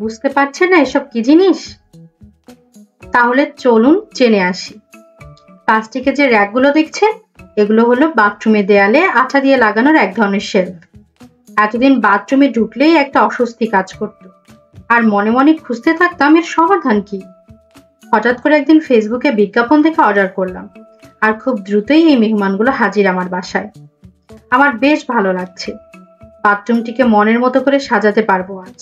বুঝতে পারছেন না এসব কি জিনিস? তাহলে চলুন জেনে আসি। প্লাস্টিকের যে র্যাকগুলো দেখছেন, এগুলো হলো বাথরুমের দেয়ালে আঠা দিয়ে লাগানোর এক ধরনের শেলফ। এতদিন বাথরুমে ঢুকলেই একটা অস্বস্তি কাজ করত, আর মনে মনে খুঁজতে থাকতাম এর সমাধান কি। হঠাৎ করে একদিন ফেসবুকে বিজ্ঞাপন দেখে অর্ডার করলাম, আর খুব দ্রুতই এই মেহমানগুলো হাজির আমার বাসায়। আমার বেশ ভালো লাগছে। বাথরুমটিকে মনের মতো করে সাজাতে পারবো আজ।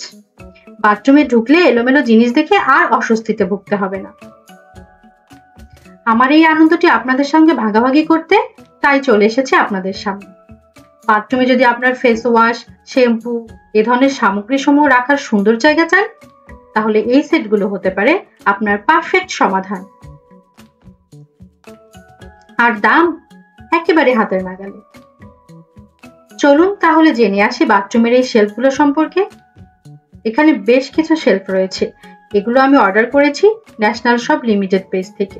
বাথরুমে ঢুকলে এলোমেলো জিনিস দেখে আর অস্বস্তিতে ভুগতে হবে না। আমার এই আনন্দটি আপনাদের সঙ্গে ভাগাভাগি করতে তাই চলে এসেছে আপনাদের সামনে। বাথরুমে যদি আপনার ফেস ওয়াশ, শ্যাম্পু এ ধরনের সামগ্রী সমূহ রাখার সুন্দর জায়গা চান, তাহলে এই সেটগুলো হতে পারে আপনার পারফেক্ট সমাধান। আর দাম একেবারে হাতের নাগালে। চলুন তাহলে জেনে আসি বাথরুমের এই শেলফগুলো সম্পর্কে। এখানে বেশ কিছু শেলফ রয়েছে। এগুলো আমি অর্ডার করেছি ন্যাশনাল শপ লিমিটেড পেজ থেকে।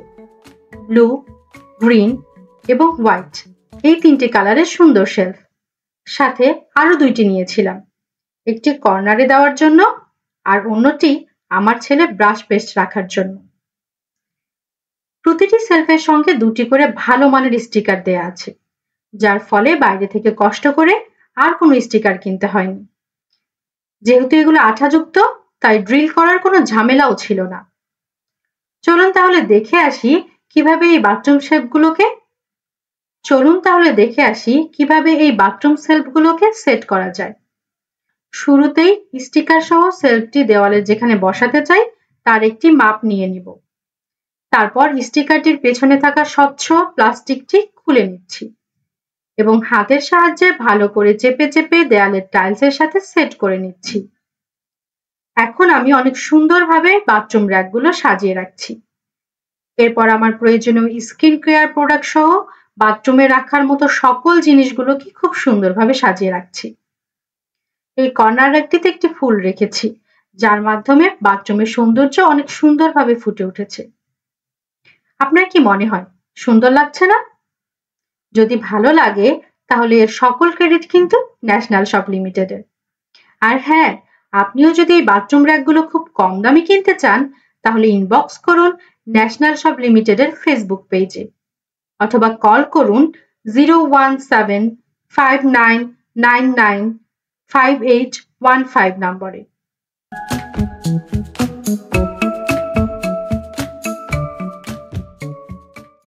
ব্লু, গ্রিন এবং হোয়াইট এই তিনটি কালারের সুন্দর শেলফ। সাথে আরো দুইটি নিয়েছিলাম, একটি কর্নারে দেওয়ার জন্য আর অন্যটি আমার ছেলে ব্রাশ পেস্ট রাখার জন্য। প্রতিটি শেলফের সঙ্গে দুটি করে ভালো মানের স্টিকার দেয়া আছে, যার ফলে বাইরে থেকে কষ্ট করে আর কোনো স্টিকার কিনতে হয়নি। যেহেতু এগুলো আঠাযুক্ত, তাই ড্রিল করার কোনো ঝামেলাও ছিল না। চলুন তাহলে দেখে আসি কিভাবে এই বাথরুম শেলফগুলোকে সেট করা যায়। শুরুতেই স্টিকার সহ শেলফটি দেওয়ালে যেখানে বসাতে চাই তার একটি মাপ নিয়ে নিব। তারপর স্টিকারটির পেছনে থাকা স্বচ্ছ প্লাস্টিকটি খুলে নিচ্ছি এবং হাতের সাহায্যে ভালো করে চেপে চেপে দেয়ালের টাইলসের সাথে সেট করে নিচ্ছি। এখন আমি অনেক সুন্দরভাবে বাথরুম র্যাকগুলো সাজিয়ে রাখছি। এরপর আমার প্রয়োজনীয় স্কিন কেয়ার প্রোডাক্ট সহ বাথরুমে রাখার মতো সকল জিনিসগুলোকে খুব সুন্দরভাবে সাজিয়ে রাখছি। এই কর্নার র্যাকটিতে একটি ফুল রেখেছি, যার মাধ্যমে বাথরুমের সৌন্দর্য অনেক সুন্দরভাবে ফুটে উঠেছে। আপনার কি মনে হয় সুন্দর লাগছে না? যদি ভালো লাগে তাহলে এর সকল ক্রেডিট কিন্তু ন্যাশনাল শপ লিমিটেডের। আর হ্যাঁ, আপনিও যদি এই বাথরুম র্যাকগুলো খুব কম দামে কিনতে চান, তাহলে ইনবক্স করুন ন্যাশনাল শপ লিমিটেডের ফেসবুক পেজে, অথবা কল করুন 01759995815 নম্বরে।